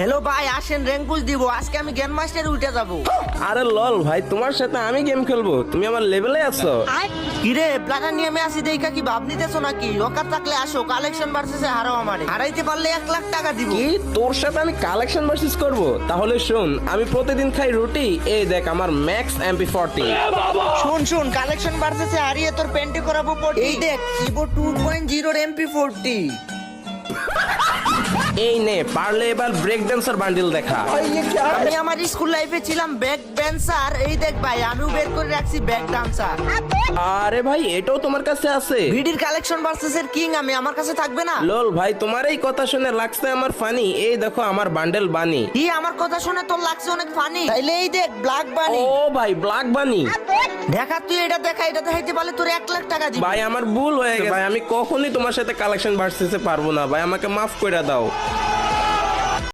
Hello ভাই, আসেন rank push দিব। আজকে আমি গেম মাস্টারে উঠে যাব। আরে লল ভাই, তোমার সাথে আমি গেম খেলবো? তুমি আমার লেভেলে আছো? কিরে প্লাটানিয়ামে আসি দেখা কি ভাব নিতেছো নাকি? ওকার থাকলে আসো, কালেকশন ভার্সেসে হারাও আমারে। হারাইতে পারলে 1 লাখ টাকা দিব। কি তোর সাথে আমি কালেকশন ভার্সেস করব? তাহলে শোন, আমি প্রতিদিন খাই রুটি, এই দেখ আমার ম্যাক্স MP40। শুন কালেকশন ভার্সেসে হারিয়ে তোর প্যান্টে করাবো পটি। এই দেখ ইভো 2.0 MP40। এই নে, পারলে এবার ব্রেক ড্যান্সার বান্ডিল দেখা। আমি আমার স্কুল লাইফে ছিলাম ব্যাক ড্যান্সার। এই দেখ ভাই, আমিও বের করে রাখছি ব্যাক ডান্সার। আরে ভাই, এটাও তোমার কাছে আছে? ভিডির কালেকশন ভার্সেসের কিং আমি, আমার কাছে থাকবে না? লল ভাই, তোমার এই কথা শুনে লাগছে আমার ফানি। এই দেখো আমার বান্ডেল বানি। কি আমার কথা শুনে তোর লাগছে অনেক ফানি? তাইলে এই দেখ ব্ল্যাক বানি। ও ভাই, ব্ল্যাক বানি। দেখা তুই এটা দেখা, এটা দেখাইতে পারলে তোর 1 লাখ টাকা দিব। ভাই আমার ভুল হয়ে গেছে ভাই, আমি কখনোই তোমার সাথে কালেকশন ভার্সেসে পারবো না ভাই, আমাকে মাফ করে দাও।